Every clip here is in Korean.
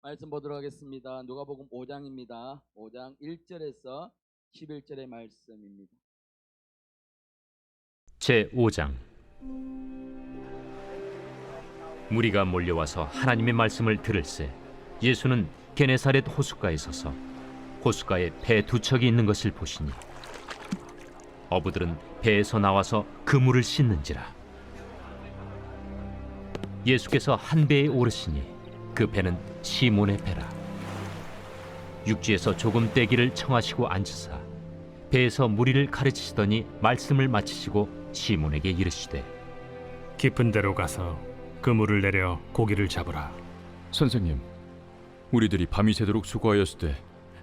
말씀 보도록 하겠습니다. 누가복음 5장입니다. 5장 1절에서 11절의 말씀입니다. 제5장. 무리가 몰려와서 하나님의 말씀을 들을새 예수는 게네사렛 호숫가에 서서 호숫가에 배 두 척이 있는 것을 보시니 어부들은 배에서 나와서 그물을 씻는지라. 예수께서 한 배에 오르시니 그 배는 시몬의 배라. 육지에서 조금 떼기를 청하시고 앉으사 배에서 무리를 가르치시더니 말씀을 마치시고 시몬에게 이르시되, 깊은 데로 가서 그물을 내려 고기를 잡으라. 선생님, 우리들이 밤이 새도록 수고하였으되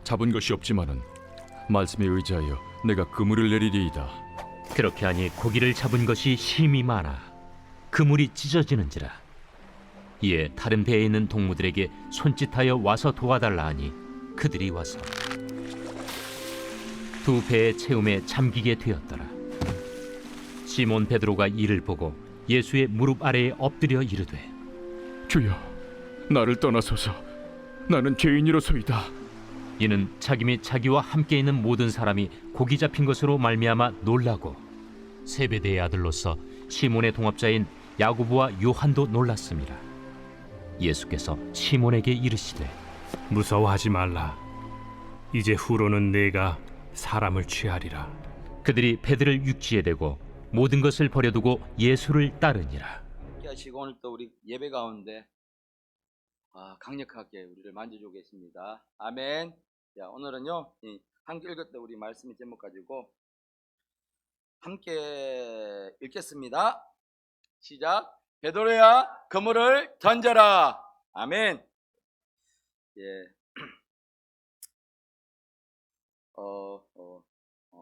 잡은 것이 없지만은 말씀에 의지하여 내가 그물을 내리리이다. 그렇게 하니 고기를 잡은 것이 심히 많아 그물이 찢어지는지라. 이에 다른 배에 있는 동무들에게 손짓하여 와서 도와달라 하니 그들이 와서 두 배의 채움에 잠기게 되었더라. 시몬 베드로가 이를 보고 예수의 무릎 아래에 엎드려 이르되, 주여, 나를 떠나소서. 나는 죄인이로소이다. 이는 자기 및 자기와 함께 있는 모든 사람이 고기 잡힌 것으로 말미암아 놀라고 세베대의 아들로서 시몬의 동업자인 야고보와 요한도 놀랐습니다. 예수께서 시몬에게 이르시되, 무서워하지 말라. 이제 후로는 내가 사람을 취하리라. 그들이 배들을 육지에 대고 모든 것을 버려두고 예수를 따르니라. 함께 하시고 오늘 또 우리 예배 가운데 강력하게 우리를 만져주고 계십니다. 아멘. 자, 오늘은요 함께 읽었던 우리 말씀의 제목 가지고 함께 읽겠습니다. 시작. 베드로야, 그물을 던져라. 아멘. 예.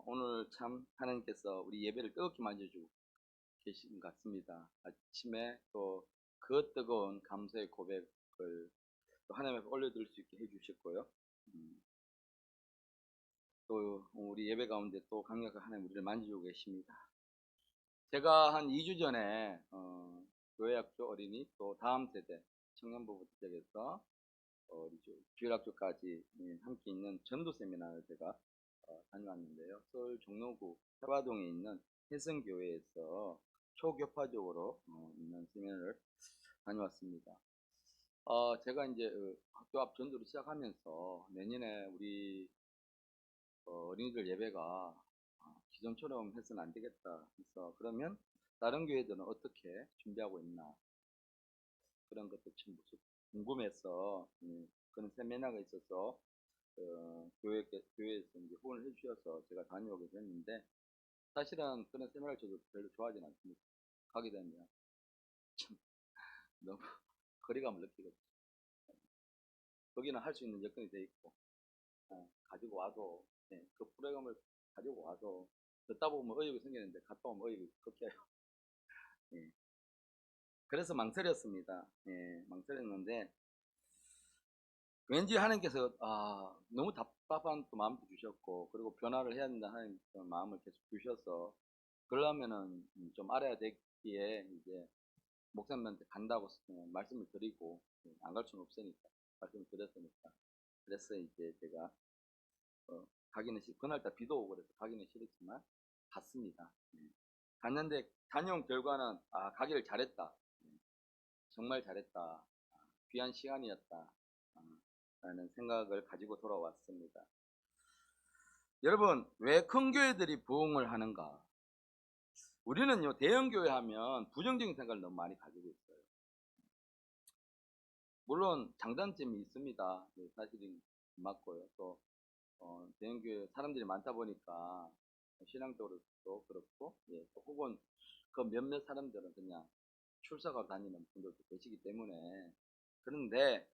오늘 참 하나님께서 우리 예배를 뜨겁게 만져주고 계신 것 같습니다. 아침에 또 그 뜨거운 감사의 고백을 또 하나님 앞에 올려드릴 수 있게 해주셨고요. 또 우리 예배 가운데 또 강력한 하나님 우리를 만져주고 계십니다. 제가 한 2주 전에 교회학교 어린이 또 다음 세대 청년부부 쪽에서 주일학교까지 함께 있는 전도 세미나를 제가 다녀왔는데요. 서울 종로구 해화동에 있는 혜성교회에서 초교파적으로 있는 세미나를 다녀왔습니다. 제가 이제 학교 앞 전도를 시작하면서 내년에 우리 어린이들 예배가 기존처럼 해서는 안 되겠다 해서, 그러면 다른 교회들은 어떻게 준비하고 있나 그런 것도 참 궁금해서 그런 세미나가 있어서 교회에서 이제 후원을 해주셔서 제가 다녀오게 됐는데, 사실은 그런 세미나를 저도 별로 좋아하지는 않습니다. 가게 되면 참 너무 거리감을 느끼거든요. 거기는 할 수 있는 여건이 돼 있고 가지고 와도 그 프로그램을 가지고 와도 듣다 보면 의욕이 생기는데 갔다 오면 의욕이 꺾여요. 그래서 망설였습니다. 망설였는데 왠지 하나님께서 너무 답답한 또 마음도 주셨고, 그리고 변화를 해야 된다 하는 마음을 계속 주셔서, 그러려면은 좀 알아야 되기에 이제 목사님한테 간다고 말씀을 드리고, 안 갈 수는 없으니까 말씀을 드렸으니까, 그래서 이제 제가 가기는 그날따라 비도 오고 그래서 가기는 싫었지만 갔습니다. 갔는데 다녀온 결과는 가기를 잘했다, 정말 잘했다, 귀한 시간이었다 라는 생각을 가지고 돌아왔습니다. 여러분, 왜 큰 교회들이 부흥을 하는가? 우리는요 대형 교회 하면 부정적인 생각을 너무 많이 가지고 있어요. 물론 장단점이 있습니다. 사실은 맞고요. 또 대형 교회 사람들이 많다 보니까 신앙적으로도 그렇고, 또 혹은 그 몇몇 사람들은 그냥 출석하고 다니는 분들도 계시기 때문에. 그런데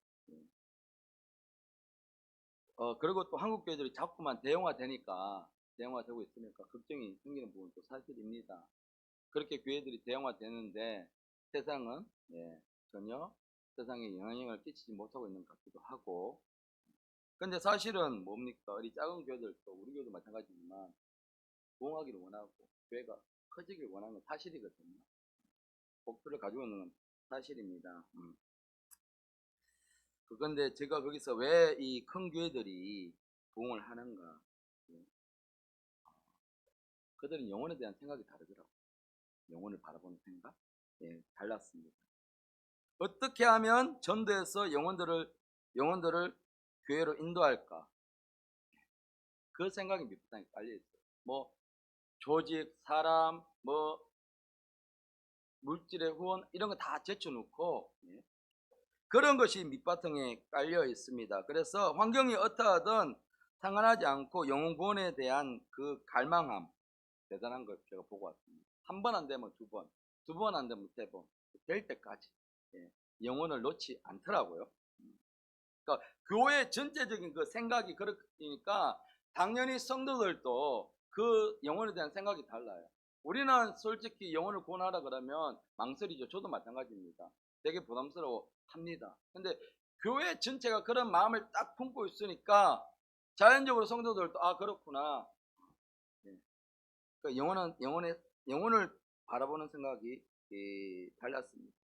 그리고 또 한국 교회들이 자꾸만 대형화되고 있으니까 걱정이 생기는 부분도 사실입니다. 그렇게 교회들이 대형화되는데 세상은 전혀 세상에 영향을 끼치지 못하고 있는 것 같기도 하고. 근데 사실은 뭡니까? 우리 작은 교회들도, 우리 교회도 마찬가지지만 부흥하기를 원하고 교회가 커지길 원하는 건 사실이거든요. 목표를 가지고 있는 건 사실입니다. 그건데 제가 거기서 왜 이 큰 교회들이 부흥을 하는가? 예. 그들은 영혼에 대한 생각이 다르더라고요. 영혼을 바라보는 생각? 예, 달랐습니다. 어떻게 하면 전도해서 영혼들을 교회로 인도할까? 그 생각이 밑바탕에 깔려 있어요. 뭐 조직, 사람, 뭐 물질의 후원 이런 거 다 제쳐놓고 예. 그런 것이 밑바탕에 깔려 있습니다. 그래서 환경이 어떠하든 상관하지 않고 영혼 구원에 대한 그 갈망함 대단한 걸 제가 보고 왔습니다. 한 번 안 되면 두 번, 두 번 안 되면 세 번, 될 때까지 예. 영혼을 놓지 않더라고요. 그러니까 교회 전체적인 그 생각이 그러니까 당연히 성도들도 그 영혼에 대한 생각이 달라요. 우리는 솔직히 영혼을 구원하라 그러면 망설이죠. 저도 마찬가지입니다. 되게 부담스러워 합니다. 근데 교회 전체가 그런 마음을 딱 품고 있으니까 자연적으로 성도들도 아 그렇구나. 예. 그러니까 영혼을 바라보는 생각이 달랐습니다.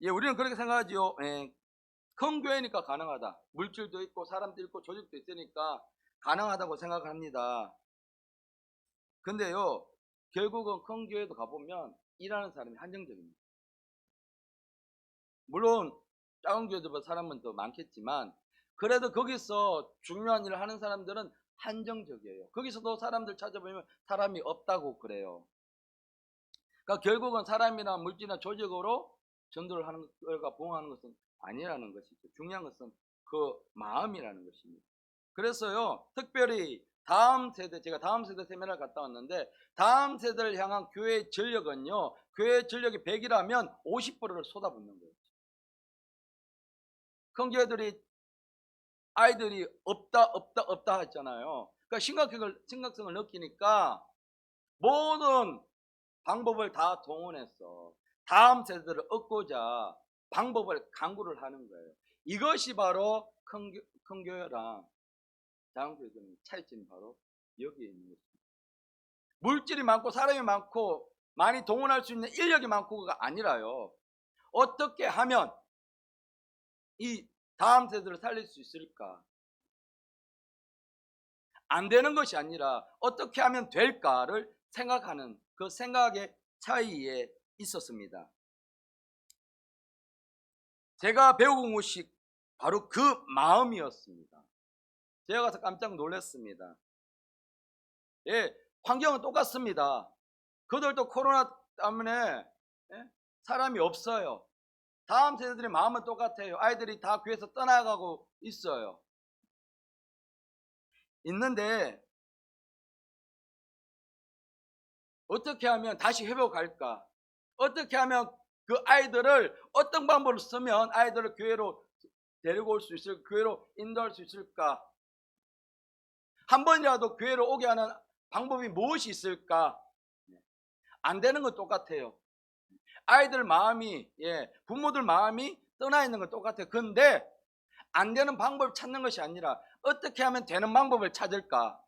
예, 우리는 그렇게 생각하지요. 예, 큰 교회니까 가능하다. 물질도 있고 사람도 있고 조직도 있으니까 가능하다고 생각합니다. 근데요, 결국은 큰 교회도 가보면 일하는 사람이 한정적입니다. 물론 작은 교회들보다 사람은 더 많겠지만 그래도 거기서 중요한 일을 하는 사람들은 한정적이에요. 거기서도 사람들 찾아보면 사람이 없다고 그래요. 그러니까 결국은 사람이나 물질이나 조직으로 전도를 하는 것과 부흥하는 것은 아니라는 것이죠. 중요한 것은 그 마음이라는 것입니다. 그래서요, 특별히 다음 세대, 제가 다음 세대 세미나를 갔다 왔는데 다음 세대를 향한 교회의 전력은요, 교회의 전력이 100이라면 50%를 쏟아붓는 거예요. 큰 교회들이 아이들이 없다 했잖아요. 그러니까 심각성을 느끼니까 모든 방법을 다 동원해서 다음 세대를 얻고자 방법을 강구를 하는 거예요. 이것이 바로 큰 교회랑 작은 교회의 차이점이 바로 여기에 있는 것입니다. 물질이 많고 사람이 많고 많이 동원할 수 있는 인력이 많고가 아니라요. 어떻게 하면 이 다음 세대를 살릴 수 있을까? 안 되는 것이 아니라 어떻게 하면 될까를 생각하는 그 생각의 차이에 있었습니다. 제가 배운 것이 바로 그 마음이었습니다. 제가 가서 깜짝 놀랐습니다. 예, 환경은 똑같습니다. 그들도 코로나 때문에 사람이 없어요. 다음 세대들의 마음은 똑같아요. 아이들이 다 교회에서 떠나가고 있어요. 있는데 어떻게 하면 다시 회복할까? 어떻게 하면 그 아이들을 어떤 방법을 쓰면 아이들을 교회로 데리고 올 수 있을까? 교회로 인도할 수 있을까? 한 번이라도 교회로 오게 하는 방법이 무엇이 있을까? 안 되는 건 똑같아요. 아이들 마음이, 부모들 마음이 떠나 있는 건 똑같아요. 근데 안 되는 방법을 찾는 것이 아니라 어떻게 하면 되는 방법을 찾을까?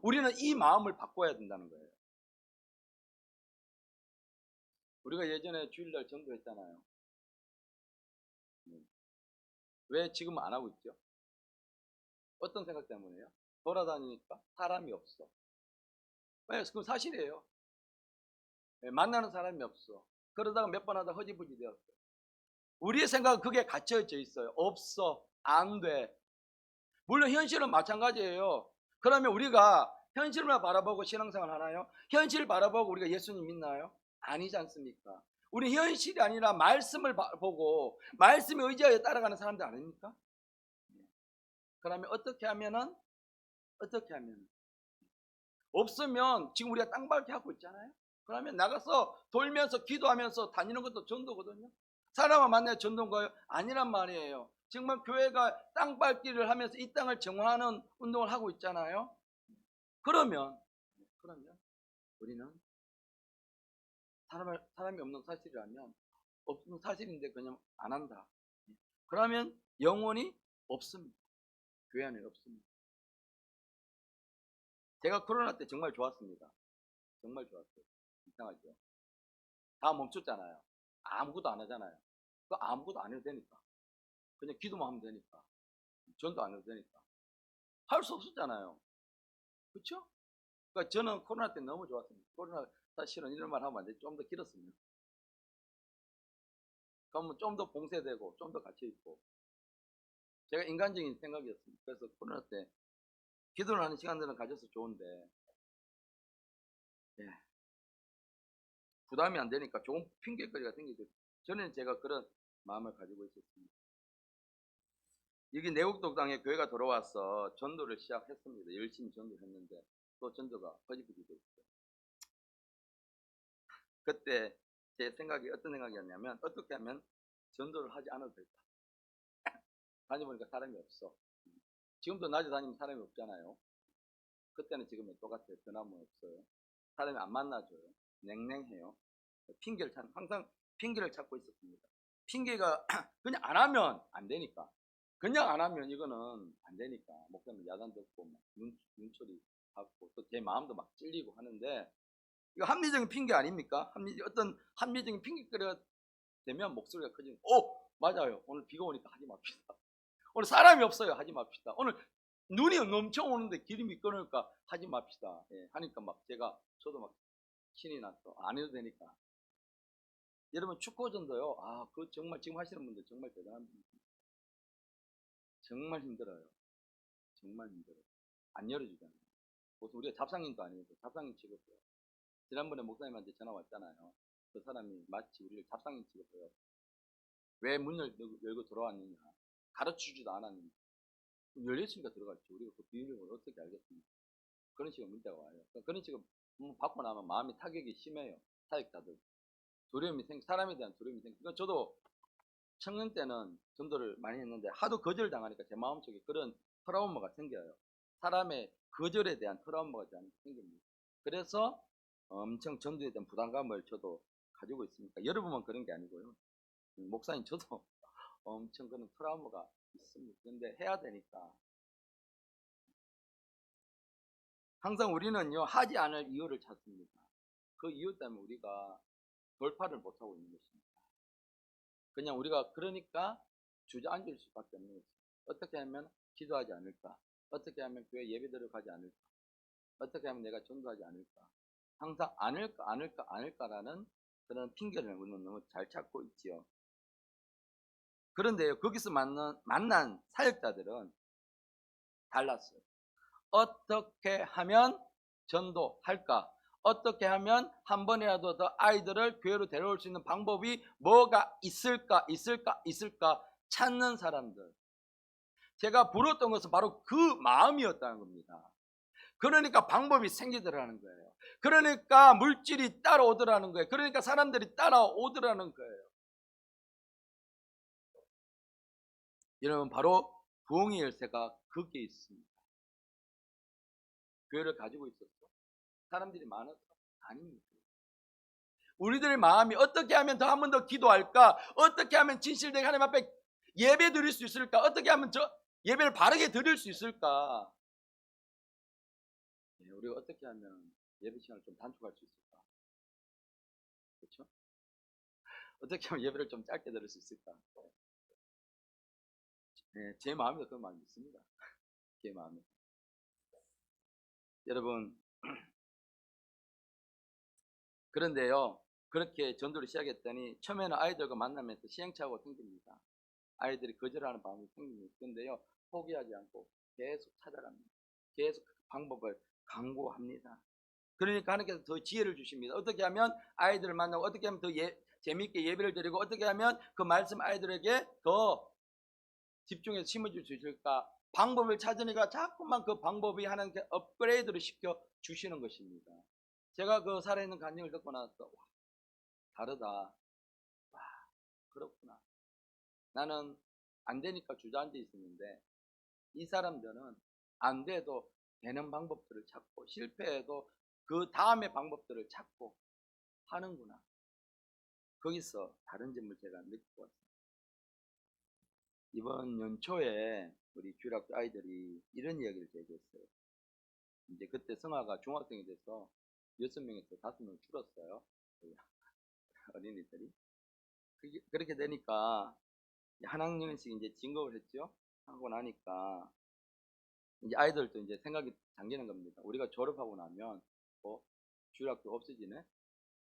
우리는 이 마음을 바꿔야 된다는 거예요. 우리가 예전에 주일날 전도했잖아요. 왜 지금 안 하고 있죠? 어떤 생각 때문에요? 돌아다니니까 사람이 없어. 왜? 그건 사실이에요. 만나는 사람이 없어. 그러다가 몇 번 하다 허지부지 되었어. 우리의 생각은 그게 갇혀져 있어요. 없어. 안 돼. 물론 현실은 마찬가지예요. 그러면 우리가 현실만 바라보고 신앙생활 하나요? 현실 바라보고 우리가 예수님 믿나요? 아니지 않습니까? 우리 현실이 아니라 말씀을 보고 말씀에 의지하여 따라가는 사람들 아닙니까? 그러면 어떻게 하면은 없으면 지금 우리가 땅밟기 하고 있잖아요. 그러면 나가서 돌면서 기도하면서 다니는 것도 전도거든요. 사람을 만나야 전도인 거예요? 아니란 말이에요. 정말 교회가 땅밟기를 하면서 이 땅을 정화하는 운동을 하고 있잖아요. 그러면 우리는 사람이 없는 사실이라면 없는 사실인데 그냥 안 한다. 그러면 영혼이 없습니다. 교회 안에 없습니다. 제가 코로나 때 정말 좋았습니다. 정말 좋았어요. 이상하죠. 다 멈췄잖아요. 아무것도 안 하잖아요. 그 아무것도 안 해도 되니까. 그냥 기도만 하면 되니까. 전도 안 해도 되니까. 할 수 없었잖아요. 그렇죠? 그러니까 저는 코로나 때 너무 좋았습니다. 코로나 사실은 이런 말 하면 안 돼. 좀 더 길었습니다. 그러면 좀 더 봉쇄되고 좀 더 갇혀 있고. 제가 인간적인 생각이었습니다. 그래서 코로나 때 기도를 하는 시간들은 가져서 좋은데 예, 부담이 안 되니까 좋은 핑계거리가 생기죠. 저는 제가 그런 마음을 가지고 있었습니다. 여기 내곡동당에 교회가 들어와서 전도를 시작했습니다. 열심히 전도를 했는데 또 전도가 허지부지 됐어요. 그때 제 생각이 어떤 생각이었냐면 어떻게 하면 전도를 하지 않아도 될까. 다녀보니까 사람이 없어. 지금도 낮에 다니면 사람이 없잖아요. 그때는 지금은 똑같아요. 변함은 없어요. 사람이 안 만나줘요. 냉랭해요. 항상 핑계를 찾고 있었습니다. 핑계가 그냥 안 하면 안 되니까. 그냥 안 하면 이거는 안 되니까. 목사님 야단 듣고 막 눈초리 받고 또 제 마음도 막 찔리고 하는데 이거 합리적인 핑계 아닙니까? 어떤 합리적인 핑계거리가 되면 목소리가 커지는. 맞아요. 오늘 비가 오니까 하지 맙시다. 오늘 사람이 없어요. 하지 맙시다. 오늘 눈이 넘쳐 오는데 길이 미끄러우니까 하지 맙시다. 예, 하니까 막 저도 막 신이 났어. 안 해도 되니까. 여러분 축구전도요. 그 정말 지금 하시는 분들 정말 대단한 분입니다. 정말 힘들어요. 정말 힘들어요. 안 열어주잖아요. 무슨 우리가 잡상인도 아니고 잡상인 취급해요. 지난번에 목사님한테 전화 왔잖아요. 그 사람이 마치 우리를 잡상인 취급해요. 왜 문을 열고 들어왔느냐. 가르쳐주지도 않았느냐. 열렸으니까 들어갔죠. 우리가 그 비밀을 어떻게 알겠습니까? 그런 식으로 문자가 와요. 그런 식으로 받고 나면 마음이 타격이 심해요. 사역자들. 사람에 대한 두려움이 생기고. 저도 청년 때는 전도를 많이 했는데 하도 거절당하니까 제 마음속에 그런 트라우마가 생겨요. 사람의 거절에 대한 트라우마가 생깁니다. 그래서 엄청 전도에 대한 부담감을 저도 가지고 있습니다. 여러분만 그런 게 아니고요. 목사님 저도 엄청 그런 트라우마가 있습니다. 그런데 해야 되니까. 항상 우리는요, 하지 않을 이유를 찾습니다. 그 이유 때문에 우리가 돌파를 못하고 있는 것입니다. 그냥 우리가 그러니까 주저앉을 수밖에 없는 것입니다. 어떻게 하면 기도하지 않을까? 어떻게 하면 교회 예배드려 가지 않을까? 어떻게 하면 내가 전도하지 않을까? 항상 않을까라는 그런 핑계를 우리는 너무 잘 찾고 있지요. 그런데요, 거기서 만난 사역자들은 달랐어요. 어떻게 하면 전도할까? 어떻게 하면 한 번이라도 더 아이들을 교회로 데려올 수 있는 방법이 뭐가 있을까 찾는 사람들. 제가 부러웠던 것은 바로 그 마음이었다는 겁니다. 그러니까 방법이 생기더라는 거예요. 그러니까 물질이 따라오더라는 거예요. 그러니까 사람들이 따라오더라는 거예요. 여러분, 바로 부흥의 열쇠가 거기에 있습니다. 교회를 가지고 있었어. 사람들이 많아서 아닙니다. 우리들의 마음이 어떻게 하면 더 한 번 더 기도할까? 어떻게 하면 진실되게 하나님 앞에 예배 드릴 수 있을까? 어떻게 하면 예배를 바르게 드릴 수 있을까? 우리가 어떻게 하면 예배 시간을 좀 단축할 수 있을까? 그렇죠? 어떻게 하면 예배를 좀 짧게 드릴 수 있을까? 제 마음에도 그런 마음이 있습니다. 제 마음에. 여러분, 그런데요, 그렇게 전도를 시작했더니 처음에는 아이들과 만나면서 시행착오가 생깁니다. 아이들이 거절하는 방법이 생깁니다. 그런데요, 포기하지 않고 계속 찾아갑니다. 계속 그 방법을 강구합니다. 그러니까 하나님께서 더 지혜를 주십니다. 어떻게 하면 아이들을 만나고 어떻게 하면 더 재미있게 예배를 드리고 어떻게 하면 그 말씀 아이들에게 더 집중해서 심어줄 수 있을까? 방법을 찾으니까 자꾸만 그 방법이 하나님께 업그레이드를 시켜 주시는 것입니다. 제가 그 살아있는 간증을 듣고 나서 와, 다르다. 와, 그렇구나. 나는 안 되니까 주저앉아 있었는데 이 사람들은 안 돼도 되는 방법들을 찾고 실패해도 그 다음의 방법들을 찾고 하는구나. 거기서 다른 점을 제가 느끼고 왔습니다. 이번 연초에 우리 규락교 아이들이 이런 이야기를 제기했어요. 이제 그때 성아가 중학생이 돼서 6명에서 5명 줄었어요. 어린이들이. 그렇게 되니까 한 학년씩 이제 진급을 했죠. 하고 나니까 이제 아이들도 이제 생각이 잠기는 겁니다. 우리가 졸업하고 나면 뭐 주일학교 없어지네.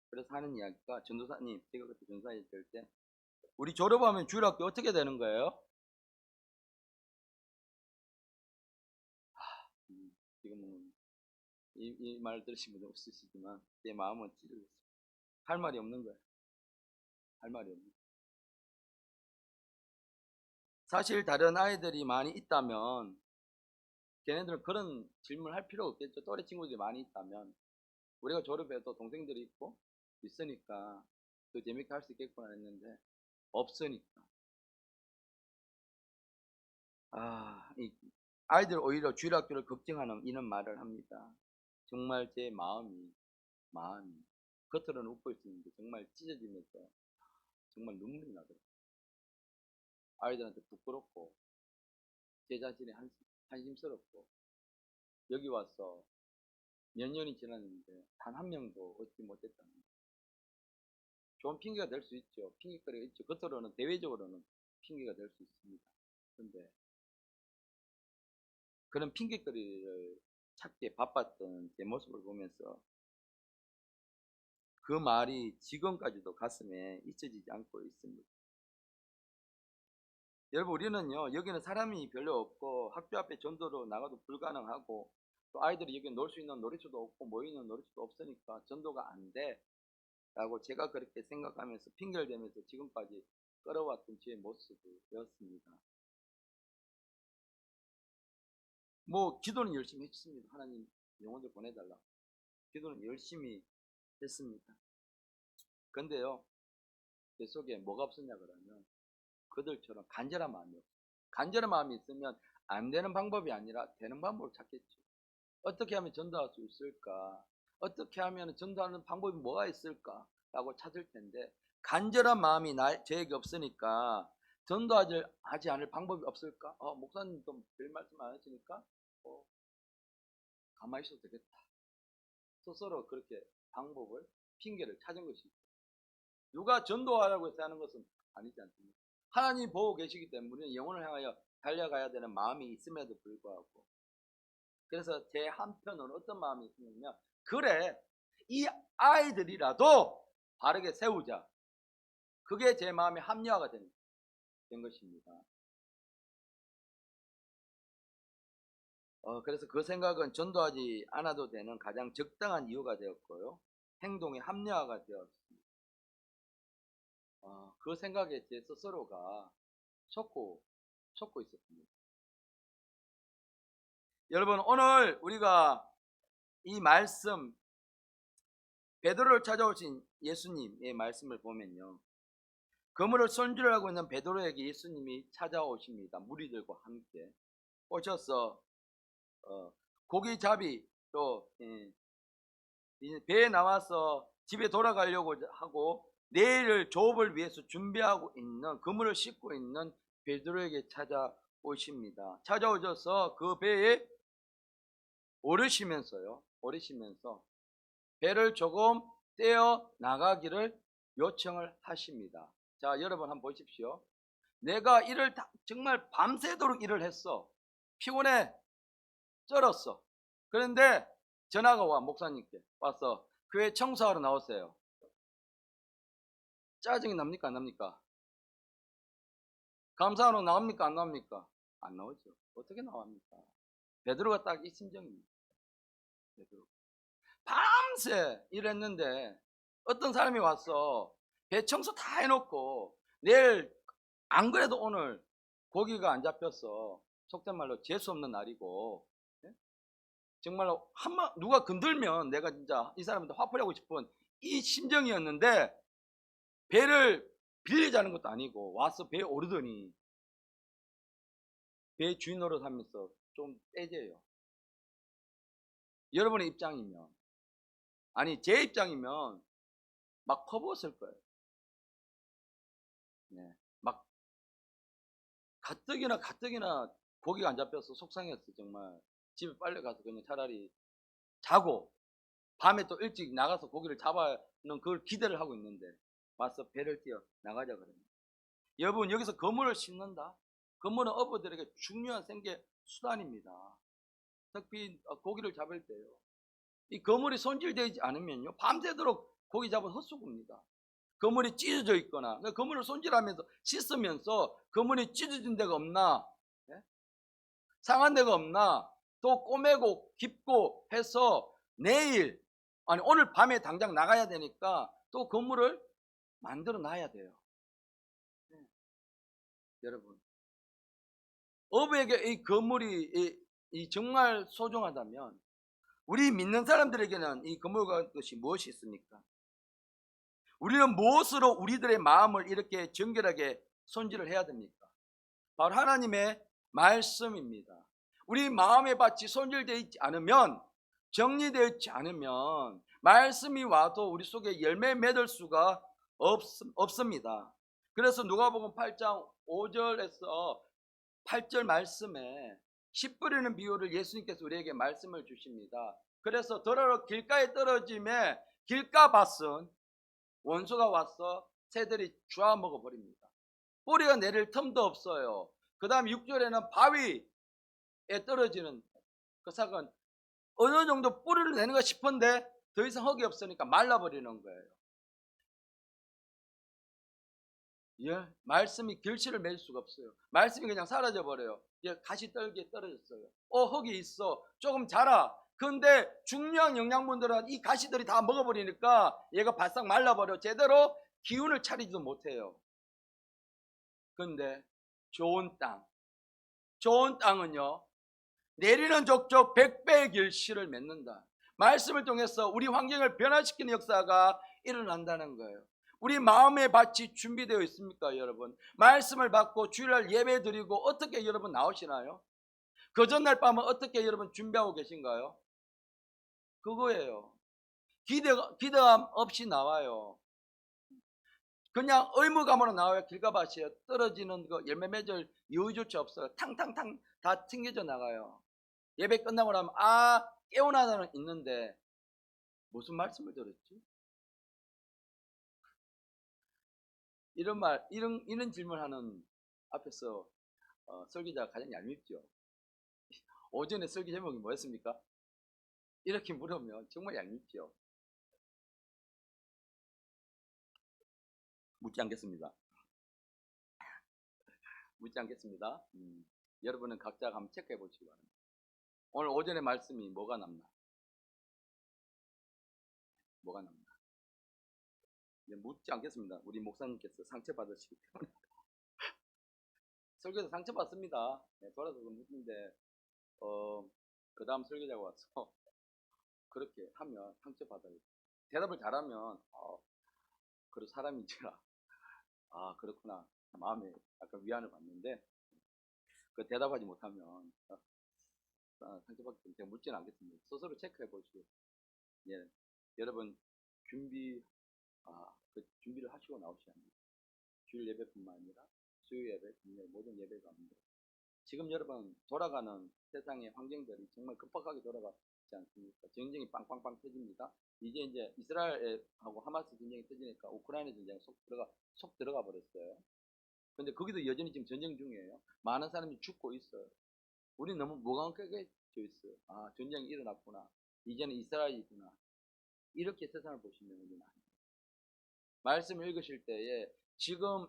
그래서 하는 이야기가 전도사님, 제가 그때 전도사님 될 때 우리 졸업하면 주일학교 어떻게 되는 거예요? 지금은 이 말 들으신 분들 없으시지만 내 마음은 찌르겠어요. 할 말이 없는 거예요. 할 말이 없는 거예요. 사실 다른 아이들이 많이 있다면 걔네들은 그런 질문을 할 필요가 없겠죠. 또래 친구들이 많이 있다면 우리가 졸업해도 동생들이 있고 있으니까 더 재밌게 할 수 있겠구나 했는데 없으니까 이 아이들 오히려 주일학교를 걱정하는 이런 말을 합니다. 정말 제 마음이 겉으로는 웃고 있었는데 정말 찢어지면서 정말 눈물이 나더라고요. 아이들한테 부끄럽고 제 자신이 한심스럽고 여기 와서 몇 년이 지났는데 단 한 명도 얻지 못했다는 거. 좋은 핑계가 될 수 있죠. 핑계거리가 있죠. 겉으로는 대외적으로는 핑계가 될 수 있습니다. 그런데 그런 핑계거리를 찾기에 바빴던 제 모습을 보면서 그 말이 지금까지도 가슴에 잊혀지지 않고 있습니다. 여러분, 우리는요, 여기는 사람이 별로 없고 학교 앞에 전도로 나가도 불가능하고 또 아이들이 여기 놀 수 있는 놀이터도 없고 모이는 놀이터도 없으니까 전도가 안 돼 라고 제가 그렇게 생각하면서 핑계를 대면서 지금까지 끌어왔던 제 모습이었습니다. 뭐 기도는 열심히 했습니다. 하나님 영혼들 보내달라. 기도는 열심히 했습니다. 근데요, 제 속에 뭐가 없었냐 그러면 그들처럼 간절한 마음이 없어요. 간절한 마음이 있으면 안 되는 방법이 아니라 되는 방법을 찾겠죠. 어떻게 하면 전도할 수 있을까? 어떻게 하면 전도하는 방법이 뭐가 있을까? 라고 찾을 텐데 간절한 마음이 저에게 없으니까 전도하지 않을 방법이 없을까? 목사님도 별 말씀 안 하시니까 가만히 있어도 되겠다. 스스로 그렇게 방법을, 핑계를 찾은 것이죠. 누가 전도하라고 해서 하는 것은 아니지 않습니까? 하나님 보고 계시기 때문에 우리는 영혼을 향하여 달려가야 되는 마음이 있음에도 불구하고 그래서 제 한편으로는 어떤 마음이 있냐면 그래 이 아이들이라도 바르게 세우자. 그게 제 마음의 합리화가 된 것입니다. 그래서 그 생각은 전도하지 않아도 되는 가장 적당한 이유가 되었고요. 행동의 합리화가 되었습니다. 그 생각에 제 스스로가 속고 있었습니다. 여러분, 오늘 우리가 이 말씀 베드로를 찾아오신 예수님의 말씀을 보면요, 그물을 손질하고 있는 베드로에게 예수님이 찾아오십니다. 무리들과 함께 오셔서 고기잡이 또 배에 나와서 집에 돌아가려고 하고 내일 조업을 위해서 준비하고 있는 그물을 싣고 있는 베드로에게 찾아오십니다. 찾아오셔서 그 배에 오르시면서 배를 조금 떼어 나가기를 요청을 하십니다. 자, 여러분 한번 보십시오. 내가 정말 밤새도록 일을 했어. 피곤해. 쩔었어. 그런데 전화가 와. 목사님께 와서 교회 청소하러 나오세요. 짜증이 납니까 안 납니까? 감사하러 나옵니까 안 나옵니까? 안 나오죠. 어떻게 나옵니까? 베드로가 딱 이 심정입니다. 베드로. 밤새 일했는데 어떤 사람이 와서 배 청소 다 해놓고 내일 안 그래도 오늘 고기가 안 잡혀서 속된 말로 재수 없는 날이고 정말로 누가 건들면 내가 진짜 이 사람한테 화풀이하고 싶은 이 심정이었는데 배를 빌리자는 것도 아니고 와서 배에 오르더니 배 주인 노릇 하면서 좀 떼져요. 여러분의 입장이면 아니 제 입장이면 막 퍼부었을 거예요. 네, 막 가뜩이나 고기가 안 잡혀서 속상했어. 정말 집에 빨리 가서 그냥 차라리 자고 밤에 또 일찍 나가서 고기를 잡아는 그걸 기대를 하고 있는데 와서 배를 띄어 나가자 그러면 여러분 여기서 그물을 싣는다. 그물은 어부들에게 중요한 생계 수단입니다. 특히 고기를 잡을 때요. 이 그물이 손질되지 않으면요, 밤새도록 고기 잡은 헛수고입니다. 그물이 찢어져 있거나 그물을 손질하면서 씻으면서 그물이 찢어진 데가 없나, 예? 상한 데가 없나 또 꼬매고 깊고 해서 내일 아니 오늘 밤에 당장 나가야 되니까 또 그물을 만들어 놔야 돼요. 예. 여러분 어부에게 이 그물이 이 정말 소중하다면 우리 믿는 사람들에게는 이 그물과 것이 무엇이 있습니까? 우리는 무엇으로 우리들의 마음을 이렇게 정결하게 손질을 해야 됩니까? 바로 하나님의 말씀입니다. 우리 마음의 밭이 손질되어 있지 않으면, 정리되어 있지 않으면 말씀이 와도 우리 속에 열매 맺을 수가 없습니다. 그래서 누가복음 8장 5절에서 8절 말씀에 씨 뿌리는 비유를 예수님께서 우리에게 말씀을 주십니다. 그래서 더러러 길가에 떨어짐에 길가밭은 원수가 와서 새들이 주워 먹어버립니다. 뿌리가 내릴 틈도 없어요. 그 다음 6절에는 바위에 떨어지는 그 삭은 어느 정도 뿌리를 내는가 싶은데 더 이상 흙이 없으니까 말라버리는 거예요. 예, 말씀이 결실을 맺을 수가 없어요. 말씀이 그냥 사라져버려요. 예, 가시떨기에 떨어졌어요. 흙이 있어. 조금 자라. 근데 중요한 영양분들은 이 가시들이 다 먹어버리니까 얘가 바싹 말라버려. 제대로 기운을 차리지도 못해요. 근데 좋은 땅은요, 내리는 족족 100배의 결실을 맺는다. 말씀을 통해서 우리 환경을 변화시키는 역사가 일어난다는 거예요. 우리 마음의 밭이 준비되어 있습니까, 여러분? 말씀을 받고 주일날 예배 드리고 어떻게 여러분 나오시나요? 그 전날 밤은 어떻게 여러분 준비하고 계신가요? 그거예요. 기대감 없이 나와요. 그냥 의무감으로 나와요. 길가밭이에요. 떨어지는 거 열매 맺을 여유조차 없어요. 탕탕탕 다 튕겨져 나가요. 예배 끝나고 나면 깨어나다는 있는데 무슨 말씀을 들었지? 이런 질문하는 앞에서 설교자가 가장 얄밉죠. 오전에 설교 제목이 뭐였습니까? 이렇게 물으면 정말 얄밉죠. 묻지 않겠습니다. 여러분은 각자 한번 체크해 보시기 바랍니다. 오늘 오전에 말씀이 뭐가 남나? 묻지 않겠습니다. 우리 목사님께서 상처받으시기 때문에. 설교자 상처받습니다. 네, 돌아서 묻는데 그 다음 설교자가 와서 그렇게 하면 상처받아요. 대답을 잘하면 그런 사람인지라 그렇구나 마음에 약간 위안을 받는데 그 대답하지 못하면 상처받기 때문에 제가 묻지는 않겠습니다. 스스로 체크해 보시고 예, 여러분 준비를 하시고 나오셔야 합니다. 주일 예배뿐만 아니라 수요 예배, 금요일 모든 예배 가운데 지금 여러분 돌아가는 세상의 환경들이 정말 급박하게 돌아가지 않습니까? 전쟁이 빵빵빵 터집니다. 이제 이스라엘하고 하마스 전쟁이 터지니까 우크라이나 전쟁에 속 들어가 버렸어요. 근데 거기도 여전히 지금 전쟁 중이에요. 많은 사람이 죽고 있어요. 우리 너무 무감각해져 있어요. 전쟁이 일어났구나. 이제는 이스라엘이구나. 이렇게 세상을 보시면 우리는 말씀을 읽으실 때에 지금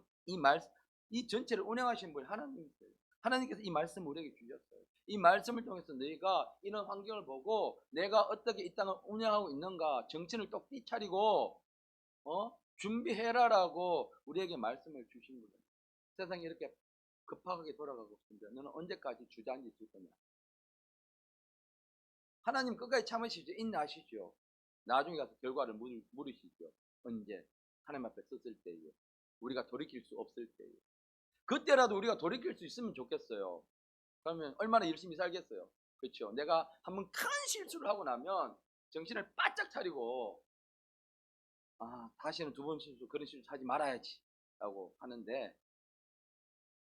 이 전체를 운영하신 분이 하나님이세요. 하나님께서 이 말씀을 우리에게 주셨어요. 이 말씀을 통해서 너희가 이런 환경을 보고 내가 어떻게 이 땅을 운영하고 있는가 정신을 똑띠 차리고 준비해라라고 우리에게 말씀을 주신 거예요. 세상이 이렇게 급하게 돌아가고 있는데 너는 언제까지 주저앉아 있을 거냐? 하나님 끝까지 참으시죠. 인내하시죠. 나중에 가서 결과를 물으시죠. 언제? 하나님 앞에 섰을 때에 우리가 돌이킬 수 없을 때에 그때라도 우리가 돌이킬 수 있으면 좋겠어요. 그러면 얼마나 열심히 살겠어요. 그렇죠. 내가 한번 큰 실수를 하고 나면 정신을 바짝 차리고 다시는 두 번 그런 실수 하지 말아야지 라고 하는데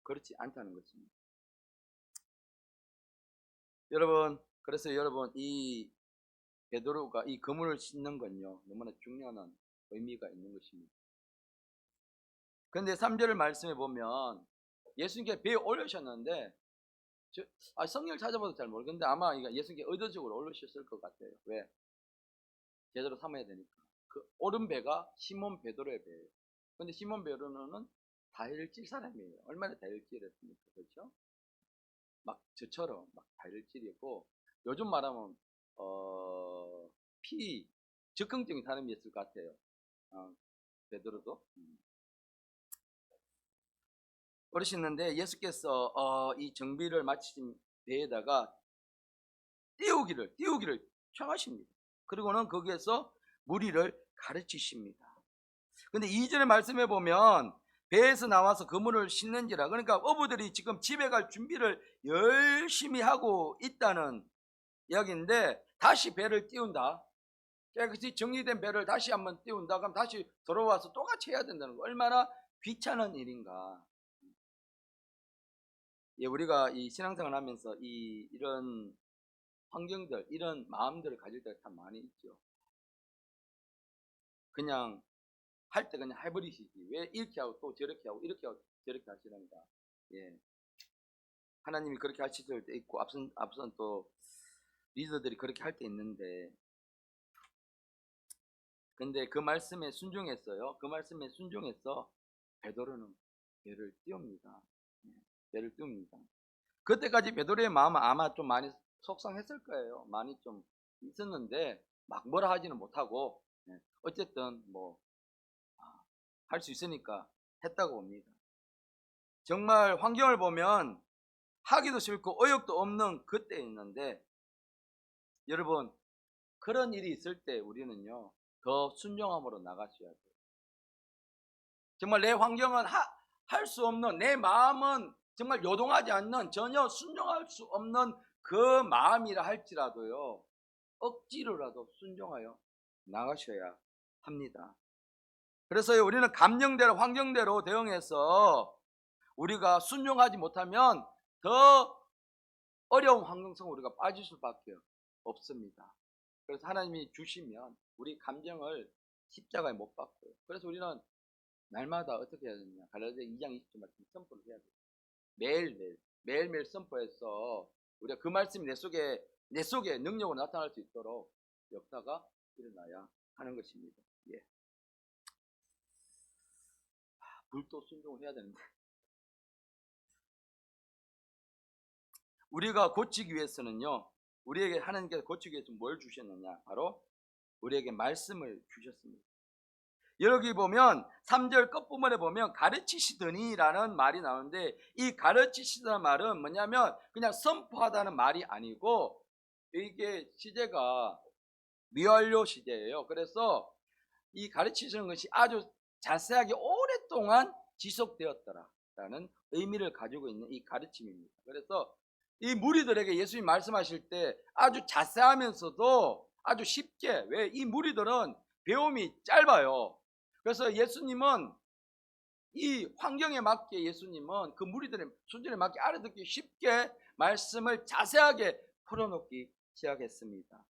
그렇지 않다는 것입니다. 여러분, 그래서 여러분 이 베드로가 이 그물을 싣는 건요 너무나 중요한 의미가 있는 것입니다. 근데 3절 말씀에 보면 예수님께 배에 올리셨는데 성경을 찾아봐도 잘 모르겠는데 아마 이거 예수님께 의도적으로 올리셨을 것 같아요. 왜? 제대로 삼아야 되니까. 그 오른 배가 시몬 베드로의 배예요. 근데 시몬 베드로는 다혈질 사람이에요. 얼마나 다혈질했습니까? 그렇죠? 막 저처럼 막 다혈질이었고 요즘 말하면 피 적응증인 사람이었을 것 같아요. 베드로도. 그러시는데 예수께서 이 정비를 마친 배에다가 띄우기를 청하십니다. 그리고는 거기에서 무리를 가르치십니다. 근데 2절의 말씀에 보면 배에서 나와서 그물을 싣는지라, 그러니까 어부들이 지금 집에 갈 준비를 열심히 하고 있다는 이야기인데 다시 배를 띄운다. 깨끗이 정리된 배를 다시 한번 띄운다. 그럼 다시 돌아와서 똑같이 해야 된다는 거. 얼마나 귀찮은 일인가. 예, 우리가 이 신앙생활 하면서 이런 환경들, 이런 마음들을 가질 때가 참 많이 있죠. 그냥 할 때 그냥 해버리시지. 왜 이렇게 하고 또 저렇게 하고 이렇게 하고 저렇게 하시는가. 예. 하나님이 그렇게 하실 때 있고 앞선 또 리더들이 그렇게 할 때 있는데, 근데 그 말씀에 순종했어요. 그 말씀에 순종해서 베드로는 배를 띄웁니다. 예, 배를 띄웁니다. 그때까지 베드로의 마음은 아마 좀 많이 속상했을 거예요. 많이 좀 있었는데 막 뭐라 하지는 못하고, 예, 어쨌든 뭐 할 수 있으니까 했다고 봅니다. 정말 환경을 보면 하기도 싫고 의욕도 없는 그때 있는데, 여러분 그런 일이 있을 때 우리는요 더 순종함으로 나가셔야 돼요. 정말 내 환경은 할 수 없는, 내 마음은 정말 요동하지 않는, 전혀 순종할 수 없는 그 마음이라 할지라도요 억지로라도 순종하여 나가셔야 합니다. 그래서 우리는 감정대로 환경대로 대응해서 우리가 순종하지 못하면 더 어려운 환경 속에 우리가 빠질 수밖에 없습니다. 그래서 하나님이 주시면 우리 감정을 십자가에 못 박고요. 그래서 우리는 날마다 어떻게 해야 되느냐, 갈라디아 2장 20절 말씀 선포를 해야 돼요. 매일매일 선포해서 우리가 그 말씀이 내 속에 능력으로 나타날 수 있도록 역사가 일어나야 하는 것입니다. 예. 불도 순종을 해야 되는데 우리가 고치기 위해서는요, 우리에게 하나님께서 고치기 위해서 뭘 주셨느냐, 바로 우리에게 말씀을 주셨습니다. 여기 보면 3절 끝부분에 보면 가르치시더니라는 말이 나오는데, 이 가르치시다는 말은 뭐냐면 그냥 선포하다는 말이 아니고 이게 시제가 미완료 시제예요. 그래서 이 가르치시는 것이 아주 자세하게 오랫동안 지속되었더라라는 의미를 가지고 있는 이 가르침입니다. 그래서 이 무리들에게 예수님이 말씀하실 때 아주 자세하면서도 아주 쉽게, 왜 이 무리들은 배움이 짧아요. 그래서 예수님은 이 환경에 맞게, 예수님은 그 무리들의 수준에 맞게 알아듣기 쉽게 말씀을 자세하게 풀어놓기 시작했습니다.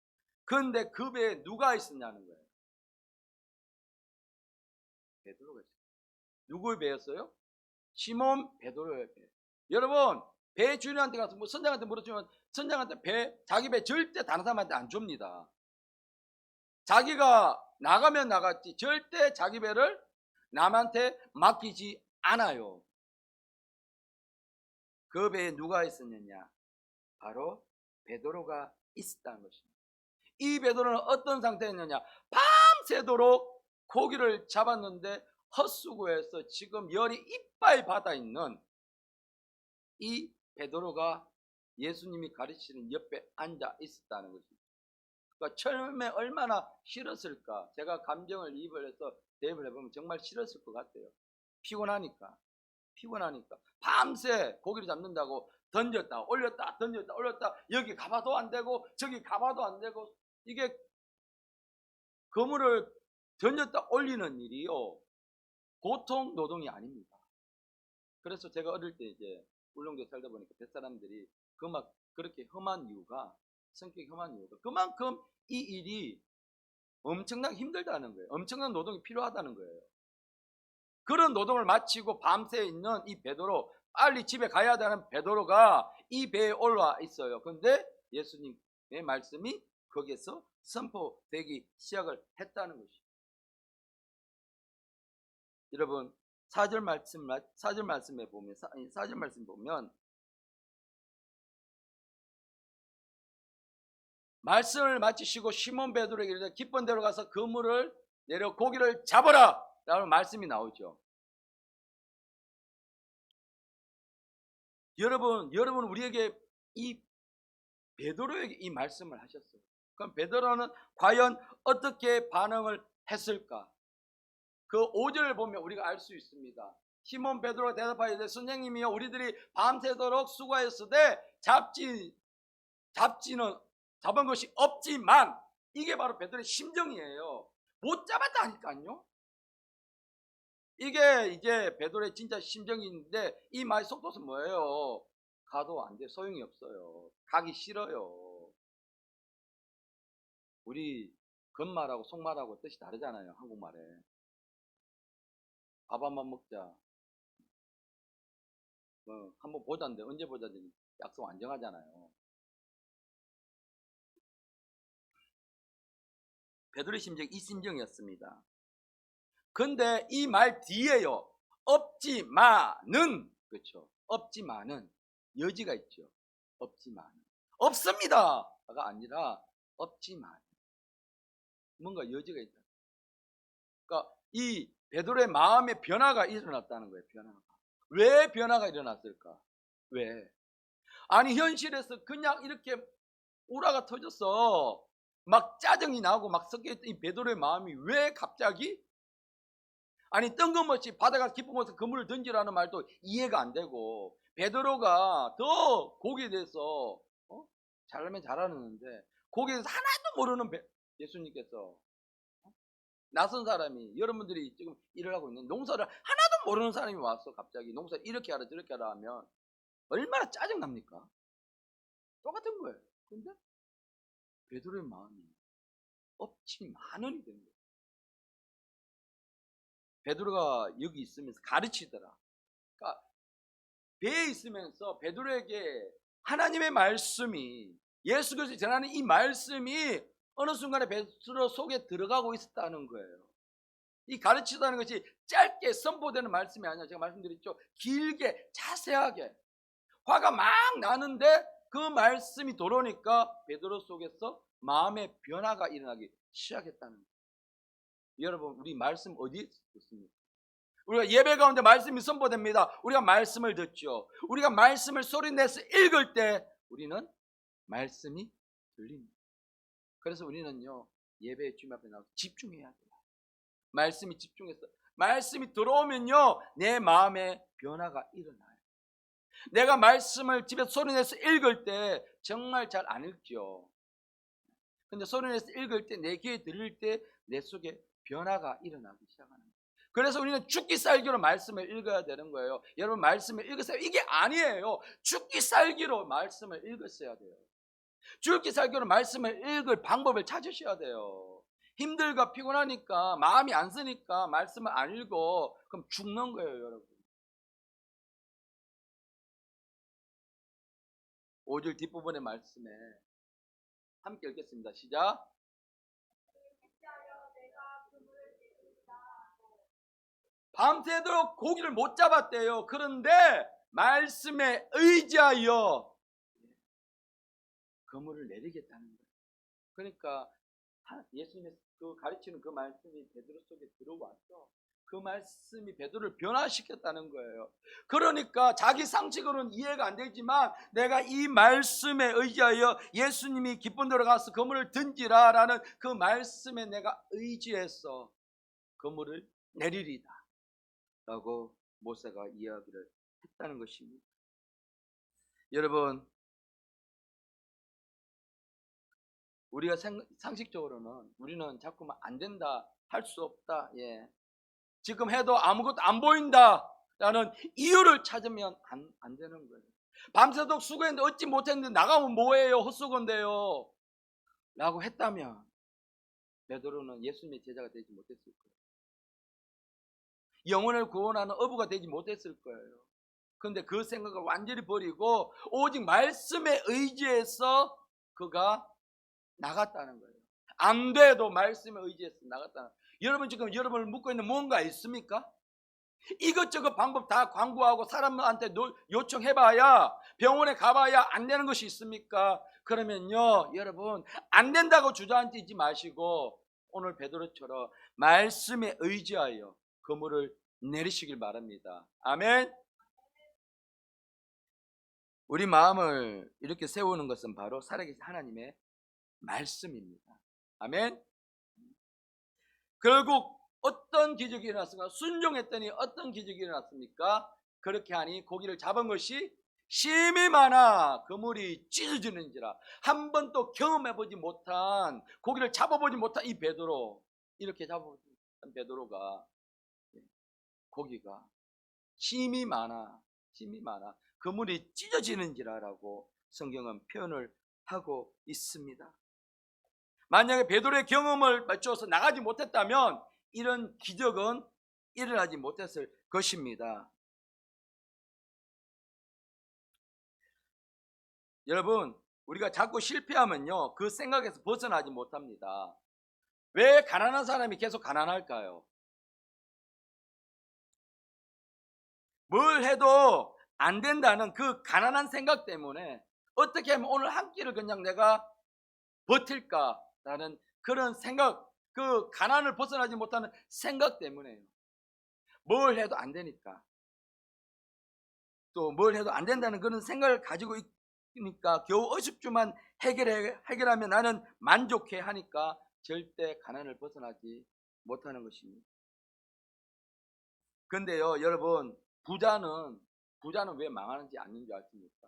그런데 그 배에 누가 있었냐는 거예요. 베드로가 있어요. 누구의 배였어요? 시몬 베드로의 배. 여러분, 배 주인한테 가서 뭐 선장한테 물어주면 선장한테 자기 배 절대 다른 사람한테 안 줍니다. 자기가 나가면 나갔지 절대 자기 배를 남한테 맡기지 않아요. 그 배에 누가 있었느냐? 바로 베드로가 있었다는 것입니다. 이 베드로는 어떤 상태였느냐? 밤새도록 고기를 잡았는데 헛수고해서 지금 열이 이빨 받아 있는 이 베드로가 예수님이 가르치는 옆에 앉아 있었다는 것입니다. 그러니까 처음에 얼마나 싫었을까. 제가 감정을 이입을 해서 대입을 해보면 정말 싫었을 것 같아요. 피곤하니까 밤새 고기를 잡는다고 던졌다 올렸다 던졌다 올렸다, 여기 가봐도 안 되고 저기 가봐도 안 되고, 이게 그물을 던졌다 올리는 일이요 보통 노동이 아닙니다. 그래서 제가 어릴 때 이제 울릉도에 살다 보니까 뱃사람들이 그렇게 험한 이유가, 성격이 험한 이유가 그만큼 이 일이 엄청나게 힘들다는 거예요. 엄청난 노동이 필요하다는 거예요. 그런 노동을 마치고 밤새 있는 이 베드로, 빨리 집에 가야 되는 베드로가 이 배에 올라 있어요. 그런데 예수님의 말씀이 거기에서 선포되기 시작을 했다는 것이죠. 여러분, 4절 말씀에 보면 말씀을 마치시고 시몬 베드로에게 이르되 깊은 데로 가서 그물을 내려 고기를 잡아라 라는 말씀이 나오죠. 여러분 우리에게 이 베드로에게 이 말씀을 하셨어요. 그럼 베드로는 과연 어떻게 반응을 했을까? 그 5절을 보면 우리가 알 수 있습니다. 시몬 베드로가 대답하여 이르되 선생님이여 우리들이 밤새도록 수고하였으되 잡은 것이 없지만, 이게 바로 베드로의 심정이에요. 못 잡았다니까요. 이게 이제 베드로의 진짜 심정인데, 이 말의 속도는 뭐예요? 가도 안 돼, 소용이 없어요. 가기 싫어요. 우리 겉말하고 속말하고 뜻이 다르잖아요, 한국말에. 밥 한 번 먹자. 한번 보자는데 언제 보자는데 약속 안 정하잖아요. 베드로의 심정이 이 심정이었습니다. 근데 이 말 뒤에요, 없지만은, 그렇죠, 없지만은 여지가 있죠. 없지만은, 없습니다가 아니라 없지만 뭔가 여지가 있다. 그러니까 이 베드로의 마음의 변화가 일어났다는 거예요. 변화가. 왜 변화가 일어났을까? 왜? 아니 현실에서 그냥 이렇게 우라가 터져서 막 짜증이 나고 막 섞여있던 이 베드로의 마음이 왜 갑자기, 아니 뜬금없이 바다가 깊은 곳에 그물을 던지라는 말도 이해가 안 되고, 베드로가 더 거기에 대해서 잘하면 잘하는데 거기에 대해서 하나도 모르는 예수님께서 낯선 사람이, 여러분들이 지금 일을 하고 있는 농사를 하나도 모르는 사람이 와서 갑자기 농사 이렇게 하라 저렇게 하라 하면 얼마나 짜증납니까? 똑같은 거예요. 근데 베드로의 마음이 없지만은이 된 거예요. 베드로가 여기 있으면서 가르치더라. 그러니까 배에 있으면서 베드로에게 하나님의 말씀이, 예수 그리스도 전하는 이 말씀이 어느 순간에 베드로 속에 들어가고 있었다는 거예요. 이 가르치다는 것이 짧게 선포되는 말씀이 아니라, 제가 말씀드렸죠, 길게 자세하게 화가 막 나는데 그 말씀이 들어오니까 베드로 속에서 마음의 변화가 일어나기 시작했다는 거예요. 여러분, 우리 말씀 어디에 듣습니까? 우리가 예배 가운데 말씀이 선포됩니다. 우리가 말씀을 듣죠. 우리가 말씀을 소리내서 읽을 때 우리는 말씀이 들립니다. 그래서 우리는요, 예배의 주님 앞에 나와서 집중해야 돼요. 말씀이 집중해서, 말씀이 들어오면요 내 마음에 변화가 일어나요. 내가 말씀을 집에서 소리내서 읽을 때 정말 잘 안 읽죠. 근데 소리내서 읽을 때, 내 귀에 들릴 때 내 속에 변화가 일어나기 시작하는 거예요. 그래서 우리는 죽기 살기로 말씀을 읽어야 되는 거예요. 여러분, 말씀을 읽으세요. 이게 아니에요. 죽기 살기로 말씀을 읽으셔야 돼요. 죽기 살기로 말씀을 읽을 방법을 찾으셔야 돼요. 힘들고 피곤하니까, 마음이 안 쓰니까 말씀을 안 읽어. 그럼 죽는 거예요, 여러분. 5절 뒷부분의 말씀에 함께 읽겠습니다. 시작. 밤새도록 고기를 못 잡았대요. 그런데 말씀에 의지하여 그물을 내리겠다는 거예요. 그러니까 예수님의 그 가르치는 그 말씀이 베드로 속에 들어와서 그 말씀이 베드로를 변화시켰다는 거예요. 그러니까 자기 상식으로는 이해가 안 되지만, 내가 이 말씀에 의지하여 예수님이 깊은 데로 가서 그물을 던지라 라는 그 말씀에 내가 의지해서 그물을 내리리다 라고 모세가 이야기를 했다는 것입니다. 여러분, 우리가 상식적으로는 우리는 자꾸만 안 된다, 할 수 없다, 지금 해도 아무것도 안 보인다 라는 이유를 찾으면 안 되는 거예요. 밤새도록 수고했는데 어찌 못했는데 나가면 뭐해요, 헛수건데요 라고 했다면 베드로는 예수님의 제자가 되지 못했을 거예요. 영혼을 구원하는 어부가 되지 못했을 거예요. 그런데 그 생각을 완전히 버리고 오직 말씀에 의지해서 그가 나갔다는 거예요. 안 돼도 말씀에 의지해서 나갔다는 거예요. 여러분 지금 여러분을 묻고 있는 뭔가 있습니까? 이것저것 방법 다 광고하고 사람한테 요청해봐야, 병원에 가봐야 안 되는 것이 있습니까? 그러면요, 여러분 안 된다고 주저앉지 마시고 오늘 베드로처럼 말씀에 의지하여 그물을 내리시길 바랍니다. 아멘. 우리 마음을 이렇게 세우는 것은 바로 살아계신 하나님의 말씀입니다. 아멘. 결국 어떤 기적이 일어났습니까? 순종했더니 어떤 기적이 일어났습니까? 그렇게 하니 고기를 잡은 것이 심히 많아 그물이 찢어지는지라. 한 번도 경험해보지 못한, 고기를 잡아보지 못한 이 베드로, 이렇게 잡아보지 못한 베드로가 고기가 심히 많아 그물이 찢어지는지라라고 성경은 표현을 하고 있습니다. 만약에 베드로의 경험을 맞춰서 나가지 못했다면 이런 기적은 일어나지 못했을 것입니다. 여러분, 우리가 자꾸 실패하면요, 그 생각에서 벗어나지 못합니다. 왜 가난한 사람이 계속 가난할까요? 뭘 해도 안 된다는 그 가난한 생각 때문에 어떻게 하면 오늘 한 끼를 그냥 내가 버틸까라는 그런 생각, 그 가난을 벗어나지 못하는 생각 때문에요. 뭘 해도 안 되니까, 또 뭘 해도 안 된다는 그런 생각을 가지고 있으니까 겨우 50주만 해결하면 나는 만족해 하니까 절대 가난을 벗어나지 못하는 것입니다. 근데요, 여러분, 부자는 왜 망하는지 아는 줄 아십니까?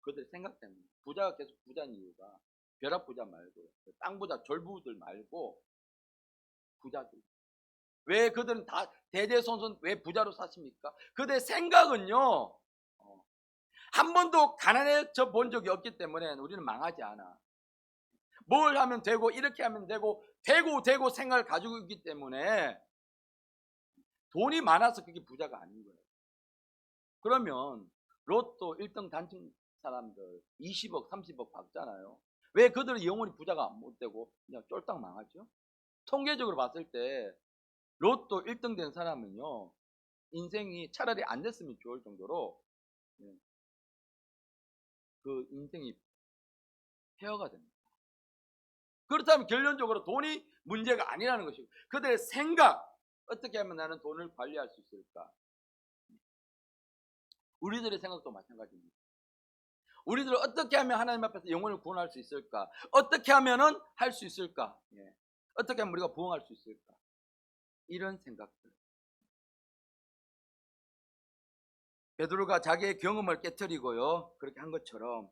그들 생각 때문에. 부자가 계속 부자인 이유가 벼락 부자 말고, 땅 부자, 졸부들 말고 부자들. 왜 그들은 다 대대손손 왜 부자로 사십니까? 그들의 생각은요, 한 번도 가난해져 본 적이 없기 때문에 우리는 망하지 않아. 뭘 하면 되고, 이렇게 하면 되고 생각을 가지고 있기 때문에 돈이 많아서 그게 부자가 아닌 거예요. 그러면 로또 1등 당첨 사람들 20억, 30억 받잖아요. 왜 그들은 영원히 부자가 못 되고 그냥 쫄딱 망하죠? 통계적으로 봤을 때 로또 1등 된 사람은요, 인생이 차라리 안 됐으면 좋을 정도로 그 인생이 폐허가 됩니다. 그렇다면 결론적으로 돈이 문제가 아니라는 것이고, 그들의 생각, 어떻게 하면 나는 돈을 관리할 수 있을까? 우리들의 생각도 마찬가지입니다. 우리들은 어떻게 하면 하나님 앞에서 영혼을 구원할 수 있을까? 어떻게 하면은 할 수 있을까? 어떻게 하면 우리가 부흥할 수 있을까? 이런 생각들. 베드로가 자기의 경험을 깨뜨리고요, 그렇게 한 것처럼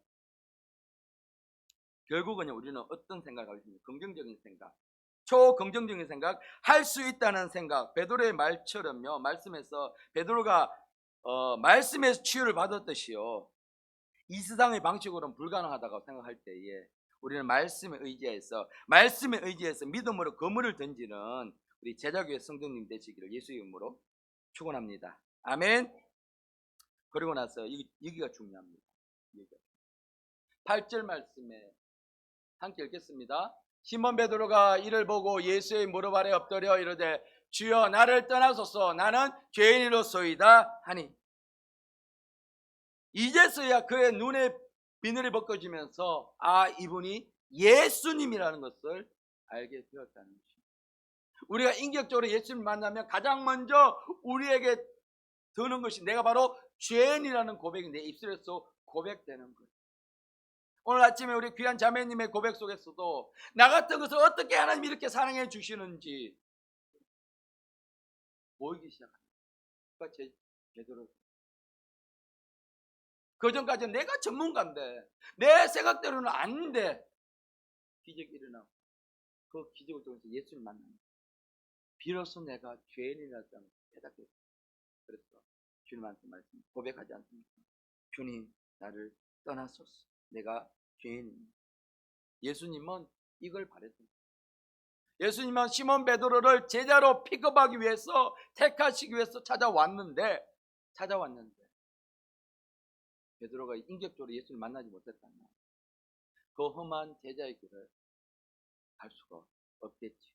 결국은 우리는 어떤 생각을 하고 있습니까? 긍정적인 생각, 초긍정적인 생각, 할 수 있다는 생각. 베드로의 말처럼요, 말씀에서 베드로가 말씀에서 치유를 받았듯이요, 이 세상의 방식으로는 불가능하다고 생각할 때에 우리는 말씀에 의지해서 믿음으로 그물을 던지는 우리 제자교회 성도님 되시기를 예수의 이름으로 축원합니다. 아멘. 그리고 나서 여기가 중요합니다. 8절 말씀에 함께 읽겠습니다. 시몬 베드로가 이를 보고 예수의 무릎 아래 엎드려 이르되 주여 나를 떠나소서 나는 죄인이로소이다 하니, 이제서야 그의 눈에 비늘이 벗겨지면서 이분이 예수님이라는 것을 알게 되었다는 것입니다. 우리가 인격적으로 예수님을 만나면 가장 먼저 우리에게 드는 것이 내가 바로 죄인이라는 고백이 내 입술에서 고백되는 거예요. 오늘 아침에 우리 귀한 자매님의 고백 속에서도 나 같은 것을 어떻게 하나님이 이렇게 사랑해 주시는지 보이기 시작합니다. 그러니까 제대로. 그전까지는 내가 전문가인데 내 생각대로는 아닌데 기적이 일어나고, 그 기적을 통해서 예수를 만납니다. 비로소 내가 죄인이라는 것을 깨닫게 됐어요. 그래서 주님한테 고백하지 않습니까? 주님 나를 떠나소서 내가 죄인입니다. 예수님은 이걸 바랬습니다. 예수님은 시몬 베드로를 제자로 픽업하기 위해서, 택하시기 위해서 찾아왔는데 베드로가 인격적으로 예수를 만나지 못했다면 그 험한 제자의 길을 갈 수가 없겠지.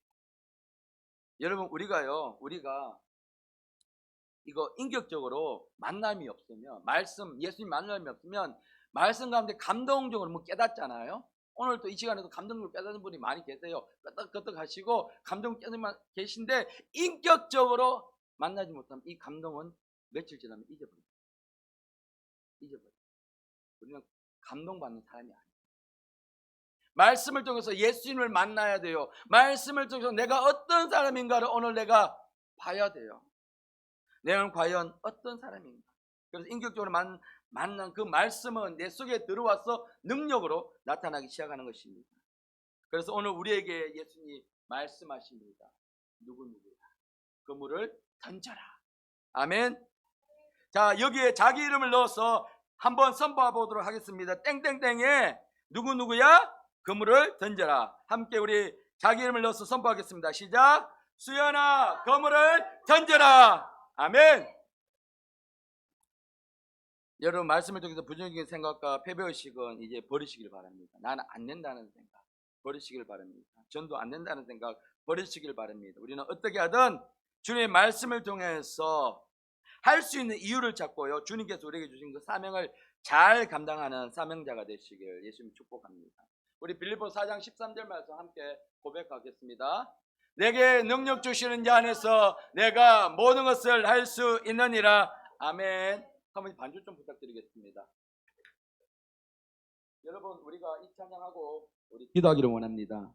여러분, 우리가 이거 인격적으로 만남이 없으면, 예수님 만남이 없으면 말씀 가운데 감동적으로 뭐 깨닫잖아요. 오늘 또 이 시간에도 감동적으로 깨닫는 분이 많이 계세요. 끄떡끄떡 하시고 감동 깨닫는 계신데, 인격적으로 만나지 못하면 이 감동은 며칠 지나면 잊어버립니다. 우리는 감동받는 사람이 아니에요. 말씀을 통해서 예수님을 만나야 돼요. 말씀을 통해서 내가 어떤 사람인가를 오늘 내가 봐야 돼요. 내가 과연 어떤 사람인가. 그래서 인격적으로 만난 그 말씀은 내 속에 들어와서 능력으로 나타나기 시작하는 것입니다. 그래서 오늘 우리에게 예수님이 말씀하십니다. 누구누구야, 그물을 던져라. 아멘. 자, 여기에 자기 이름을 넣어서 한번 선포해 보도록 하겠습니다. 땡땡땡에 누구누구야, 그물을 던져라. 함께 우리 자기 이름을 넣어서 선포하겠습니다. 시작. 수연아, 그물을 던져라. 아멘. 여러분, 말씀을 통해서 부정적인 생각과 패배의식은 이제 버리시길 바랍니다. 나는 안 된다는 생각 버리시길 바랍니다. 전도 안 된다는 생각 버리시길 바랍니다. 우리는 어떻게 하든 주님의 말씀을 통해서 할 수 있는 이유를 찾고요, 주님께서 우리에게 주신 그 사명을 잘 감당하는 사명자가 되시길 예수님 축복합니다. 우리 빌립보 4장 13절 말씀 함께 고백하겠습니다. 내게 능력 주시는 자 안에서 내가 모든 것을 할 수 있느니라. 아멘. 한번 반주 좀 부탁드리겠습니다. 여러분, 우리가 이 찬양하고 우리 기도하기를 원합니다.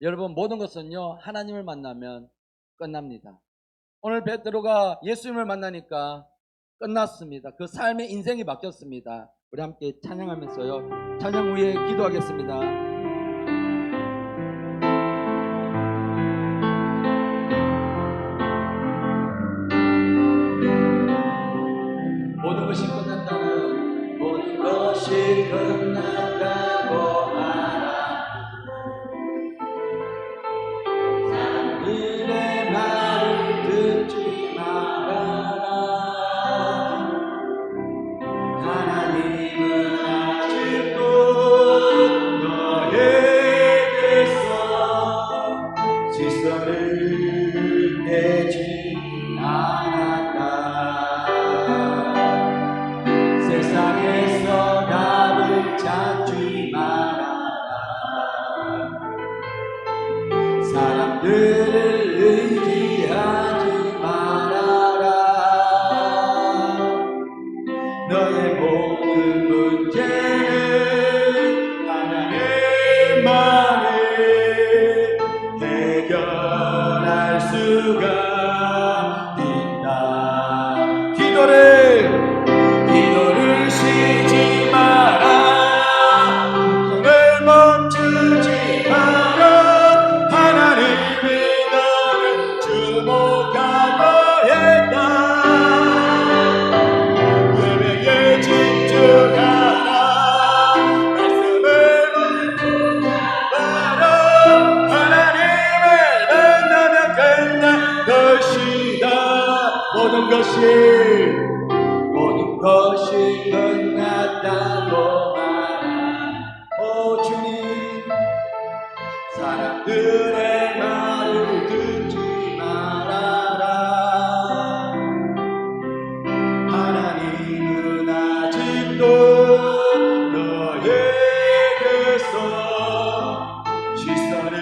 여러분, 모든 것은요, 하나님을 만나면 끝납니다. 오늘 베드로가 예수님을 만나니까 끝났습니다. 그 삶의 인생이 바뀌었습니다. 우리 함께 찬양하면서요, 찬양 후에 기도하겠습니다. 모든 것이 끝났다는, 모든 것이 끝났다고 알아. 사람들의 말을 듣지 말아라. 하나님은 아직도 너에게서 시선을 내지 않았다. 세상에서 답을 찾지 말아라. 사람들을 의지하지 말아라. 너의 모든 문제는 하나님만이 해결할 수가 있다. 기도를 쉬지 마라. 늘 멈추지 마라. 하나님이 너를 주목하고 했다. 예배에 집중하라. 말씀을 묻어라. 하나님을 만나면 끝난 것이다. 모든 것이 끝났다고 말하. 오 주님, 사람들의 말을 듣지 말아라. 하나님은 아직도 너에게서 시선을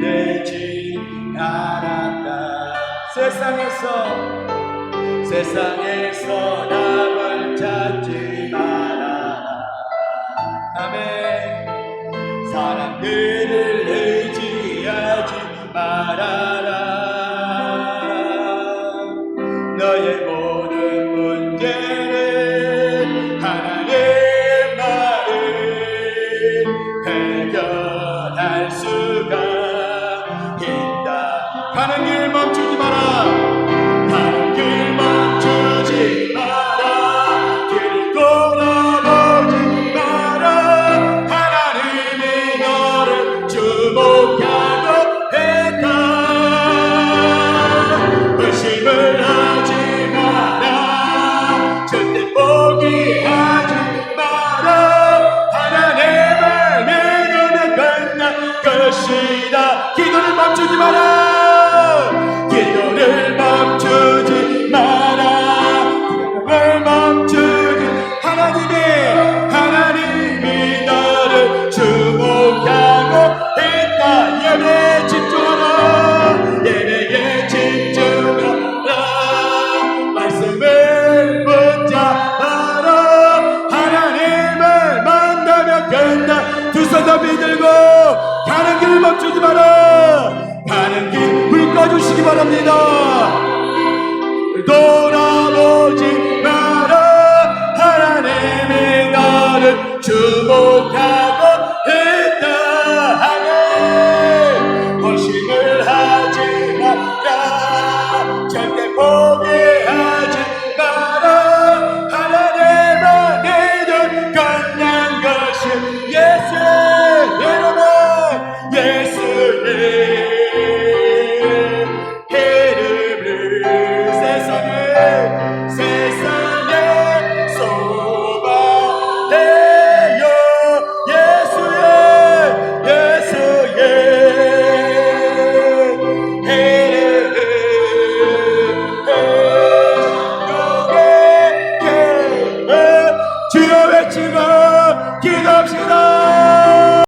내지 않았다. 세상에서 답을 찾지 말아라. 아멘. 사람들을 의지하지 말아라. 너의 모든 문제는 하나님만이 해결할 수가 있다. 가는 길 멈추지 마라. 길을 돌아보지 마라. 하나님이 너를 주 도와주시기 바랍니다. 돌아보지 마라. 하나님이 나를 주목하고 있다 하네. 결심을 하지 마라. 절대 포기하지 마라. 하나님만 믿을 끝난 것이 예수